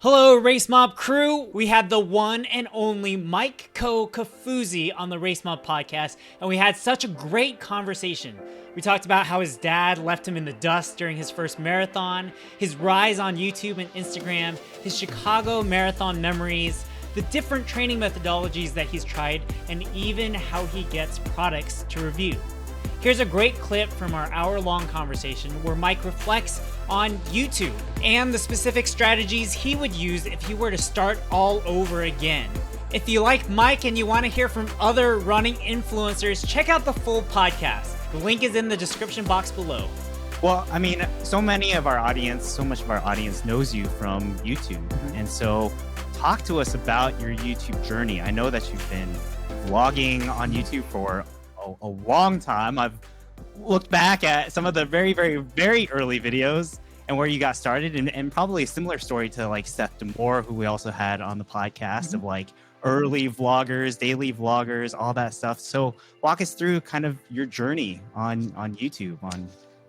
Hello, RaceMob crew. We had the one and only Mike Kofuzi on the RaceMob Podcast, and we had such a great conversation. We talked about how his dad left him in the dust during his first marathon, his rise on YouTube and Instagram, his Chicago marathon memories, the different training methodologies that he's tried, and even how he gets products to review. Here's a great clip from our hour-long conversation where Mike reflects on YouTube and the specific strategies he would use if he were to start all over again. If you like Mike and you want to hear from other running influencers, check out the full podcast. The link is in the description box below. Well, I mean, so much of our audience knows you from YouTube. And so talk to us about your YouTube journey. I know that you've been vlogging on YouTube for a long time. I've looked back at some of the very, very, very early videos and where you got started, and probably a similar story to like Seth DeMore, who we also had on the podcast, of like early vloggers, daily vloggers, all that stuff. So walk us through kind of your journey on YouTube.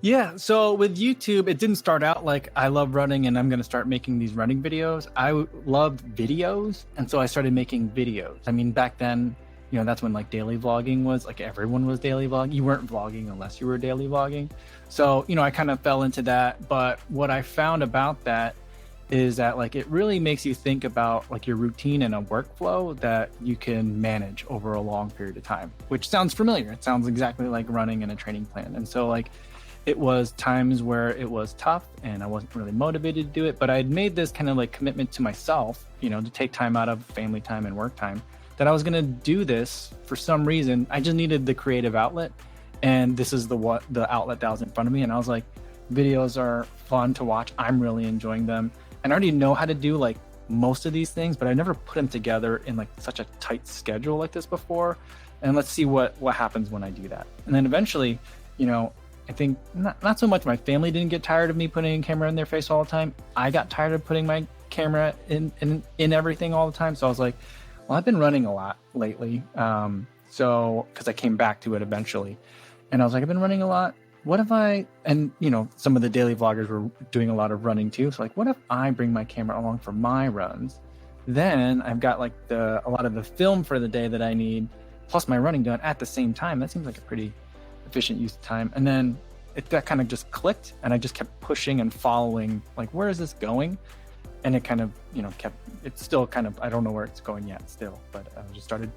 Yeah, so with YouTube, it didn't start out like I love running and I'm going to start making these running videos. I loved videos, and so I started making videos. I mean, back then, you know, that's when like daily vlogging was like, everyone was daily vlogging. You weren't vlogging unless you were daily vlogging. So, you know, I kind of fell into that. But what I found about that is that like it really makes you think about like your routine and a workflow that you can manage over a long period of time, which sounds familiar. It sounds exactly like running in a training plan. And so like it was times where it was tough and I wasn't really motivated to do it, but I had made this kind of like commitment to myself, you know, to take time out of family time and work time, that I was going to do this for some reason. I just needed the creative outlet, and this is the outlet that was in front of me. And I was like, videos are fun to watch. I'm really enjoying them. And I already know how to do like most of these things, but I never put them together in like such a tight schedule like this before. And let's see what happens when I do that. And then eventually, you know, I think not so much my family didn't get tired of me putting a camera in their face all the time. I got tired of putting my camera in everything all the time. So I was like, well, I've been running a lot lately. So, because I came back to it eventually. And I was like, I've been running a lot. What if and you know, some of the daily vloggers were doing a lot of running too. So like, what if I bring my camera along for my runs? Then I've got like a lot of the film for the day that I need, plus my running done at the same time. That seems like a pretty efficient use of time. And then that kind of just clicked, and I just kept pushing and following, like, where is this going? And it kind of, you know, it's still kind of, I don't know where it's going yet still, but I just started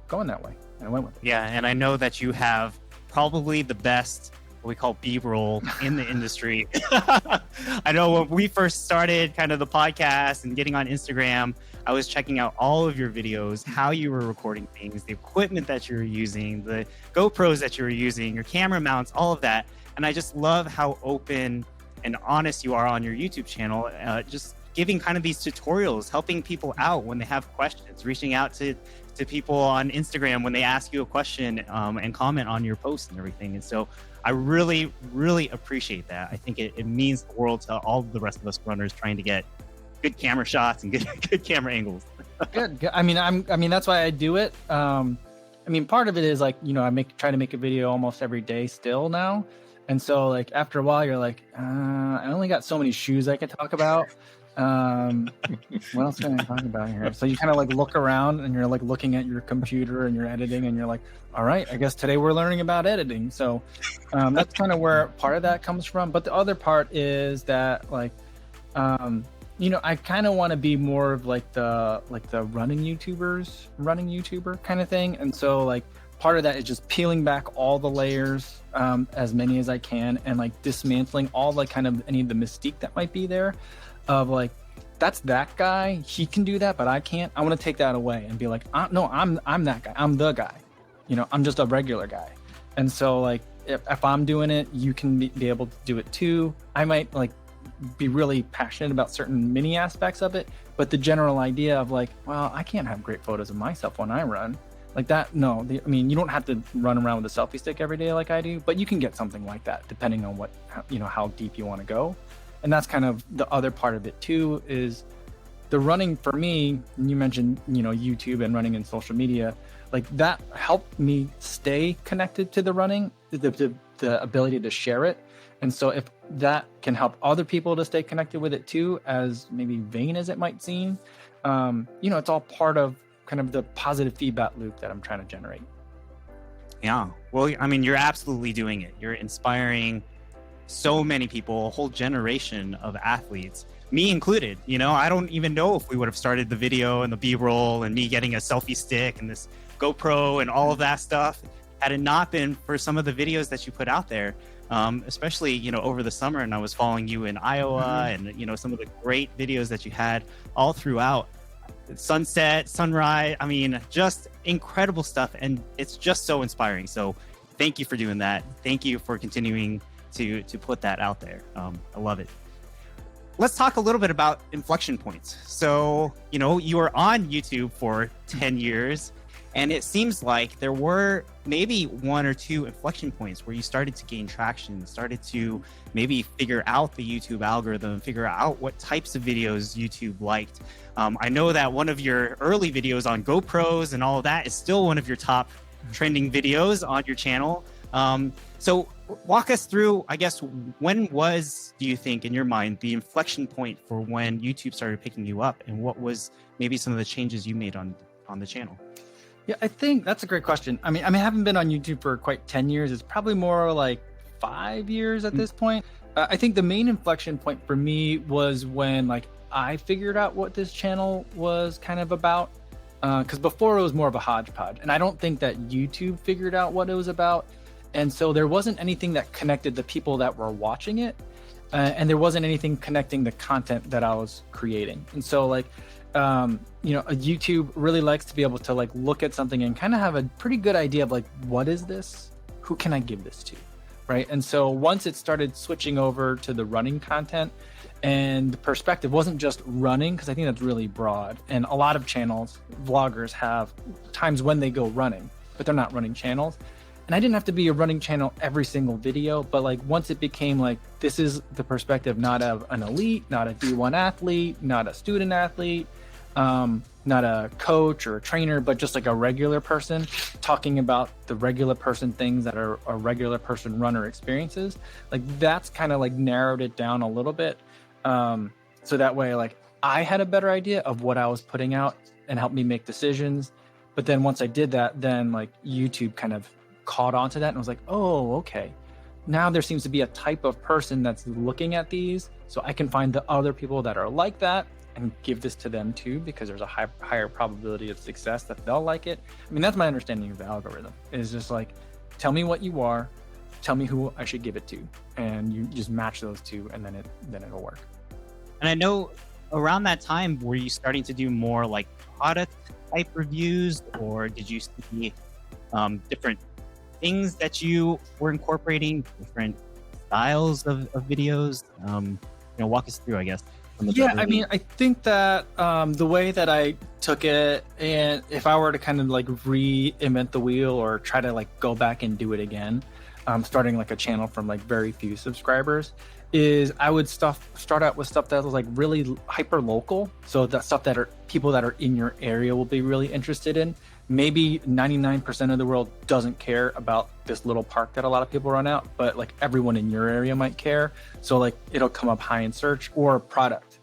going that way and I went with it. Yeah, and I know that you have probably the best, what we call B-roll in the industry. I know when we first started kind of the podcast and getting on Instagram, I was checking out all of your videos, how you were recording things, the equipment that you were using, the GoPros that you were using, your camera mounts, all of that. And I just love how open and honest you are on your YouTube channel, just giving kind of these tutorials, helping people out when they have questions, reaching out to people on Instagram when they ask you a question, and comment on your posts and everything. And so I really, really appreciate that. I think it means the world to all the rest of us runners trying to get good camera shots and good camera angles. Good. I mean, that's why I do it. I mean, part of it is like, you know, try to make a video almost every day still now. And so like after a while you're like, I only got so many shoes I could talk about. What else can I talk about here? So you kind of like look around and you're like looking at your computer and you're editing and you're like, all right, I guess today we're learning about editing. So that's kind of where part of that comes from. But the other part is that like, you know, I kind of want to be more of like the running YouTuber kind of thing. And so like part of that is just peeling back all the layers, as many as I can, and like dismantling all like kind of any of the mystique that might be there of like, that's that guy, he can do that, but I can't. I want to take that away and be like, no, I'm that guy. I'm the guy. You know, I'm just a regular guy. And so like, if I'm doing it, you can be able to do it too. I might like be really passionate about certain mini aspects of it, but the general idea of like, well, I can't have great photos of myself when I run like that. No, I mean, you don't have to run around with a selfie stick every day like I do, but you can get something like that depending on what, you know, how deep you want to go. And that's kind of the other part of it too, is the running for me. You mentioned, you know, YouTube and running in social media, like that helped me stay connected to the running, to the ability to share it. And so if that can help other people to stay connected with it too, as maybe vain as it might seem, it's all part of kind of the positive feedback loop that I'm trying to generate. Yeah. Well, I mean, you're absolutely doing it. You're inspiring so many people, a whole generation of athletes, me included. I don't even know if we would have started the video and the B-roll and me getting a selfie stick and this GoPro and all of that stuff had it not been for some of the videos that you put out there. Especially, over the summer, and I was following you in Iowa and, some of the great videos that you had all throughout. Sunset, sunrise, I mean, just incredible stuff. And it's just so inspiring. So thank you for doing that. Thank you for continuing to put that out there. I love it. Let's talk a little bit about inflection points. So, you were on YouTube for 10 years. And it seems like there were maybe 1 or 2 inflection points where you started to gain traction, started to maybe figure out the YouTube algorithm, figure out what types of videos YouTube liked. I know that one of your early videos on GoPros and all of that is still one of your top trending videos on your channel. So walk us through, I guess, when was, do you think, in your mind, the inflection point for when YouTube started picking you up, and what was maybe some of the changes you made on the channel? Yeah, I think that's a great question. I mean, I haven't been on YouTube for quite 10 years. It's probably more like 5 years at this point. I think the main inflection point for me was when I figured out what this channel was kind of about. Because before it was more of a hodgepodge. And I don't think that YouTube figured out what it was about. And so there wasn't anything that connected the people that were watching it. And there wasn't anything connecting the content that I was creating. And so YouTube really likes to be able to look at something and kind of have a pretty good idea of what is this? Who can I give this to? Right. And so once it started switching over to the running content, and the perspective wasn't just running, because I think that's really broad. And a lot of channels, vloggers, have times when they go running, but they're not running channels. And I didn't have to be a running channel every single video, but once it became this is the perspective not of an elite, not a D1 athlete, not a student athlete, not a coach or a trainer, but just a regular person talking about the regular person things that are a regular person runner experiences. That's kind of narrowed it down a little bit. So that way, I had a better idea of what I was putting out and helped me make decisions. But then once I did that, then YouTube kind of caught on to that and was oh, okay. Now there seems to be a type of person that's looking at these. So I can find the other people that are like that and give this to them too, because there's a higher probability of success that they'll like it. I mean, that's my understanding of the algorithm. Is just tell me what you are, tell me who I should give it to, and you just match those two, and then it'll work. And I know around that time, were you starting to do more product type reviews, or did you see different things that you were incorporating, different styles of videos? Walk us through, I guess. Yeah, I mean, I think that the way that I took it, and if I were to kind of reinvent the wheel or try to go back and do it again, starting a channel from very few subscribers, is I would start out with stuff that was really hyper local. So that stuff that are people that are in your area will be really interested in. Maybe 99% of the world doesn't care about this little park that a lot of people run out, but everyone in your area might care. So it'll come up high in search, or product.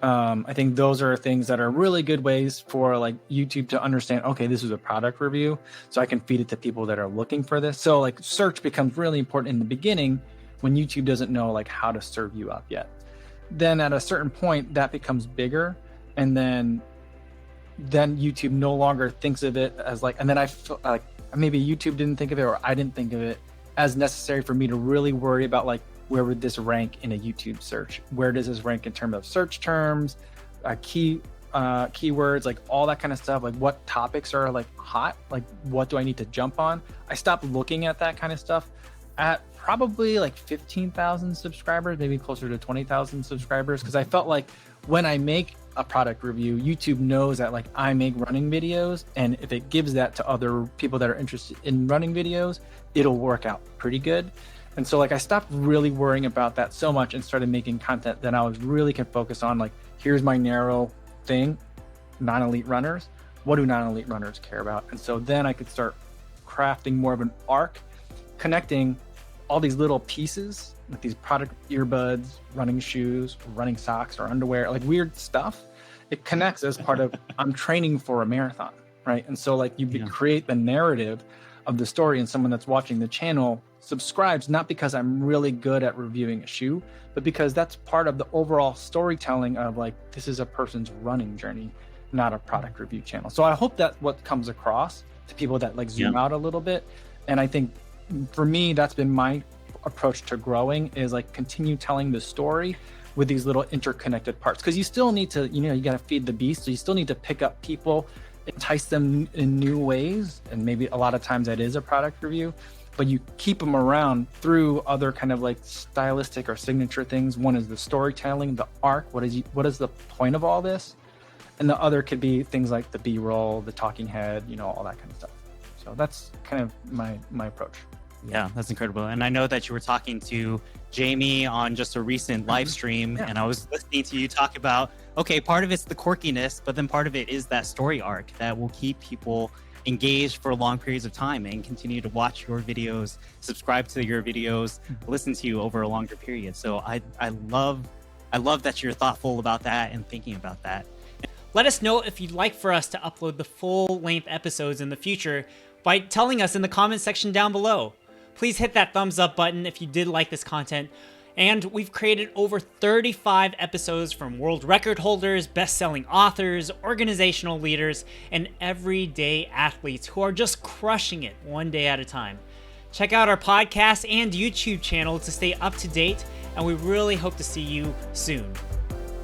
I think those are things that are really good ways for YouTube to understand, okay, this is a product review, so I can feed it to people that are looking for this. So search becomes really important in the beginning when YouTube doesn't know how to serve you up yet. Then at a certain point that becomes bigger, and then YouTube no longer thinks of it as and then I feel maybe YouTube didn't think of it, or I didn't think of it as necessary for me to really worry about where would this rank in a YouTube search? Where does this rank in terms of search terms, keywords, all that kind of stuff? What topics are hot? What do I need to jump on? I stopped looking at that kind of stuff at probably 15,000 subscribers, maybe closer to 20,000 subscribers, because I felt when I make a product review, YouTube knows that I make running videos, and if it gives that to other people that are interested in running videos, it'll work out pretty good. And so I stopped really worrying about that so much and started making content that I was really can focus on here's my narrow thing, non-elite runners. What do non-elite runners care about? And so then I could start crafting more of an arc, connecting all these little pieces, like these product earbuds, running shoes, running socks or underwear, like weird stuff, it connects as part of I'm training for a marathon, right? And so like you create the narrative of the story, and someone that's watching the channel subscribes not because I'm really good at reviewing a shoe, but because that's part of the overall storytelling of like, this is a person's running journey, not a product review channel. So I hope that what comes across to people that like zoom out a little bit. And I think for me, that's been my approach to growing, is like continue telling the story with these little interconnected parts. Because you still need to, you got to feed the beast. So you still need to pick up people, entice them in new ways. And maybe a lot of times that is a product review, but you keep them around through other kind of like stylistic or signature things. One is the storytelling, the arc. What is the point of all this? And the other could be things like the B-roll, the talking head, all that kind of stuff. So that's kind of my approach. Yeah, that's incredible. And I know that you were talking to Jamie on just a recent live stream, and I was listening to you talk about, okay, part of it's the quirkiness, but then part of it is that story arc that will keep people engaged for long periods of time and continue to watch your videos, subscribe to your videos, listen to you over a longer period. So I love that you're thoughtful about that and thinking about that. Let us know if you'd like for us to upload the full-length episodes in the future by telling us in the comment section down below. Please hit that thumbs up button if you did like this content. And we've created over 35 episodes from world record holders, best-selling authors, organizational leaders, and everyday athletes who are just crushing it one day at a time. Check out our podcast and YouTube channel to stay up to date, and we really hope to see you soon.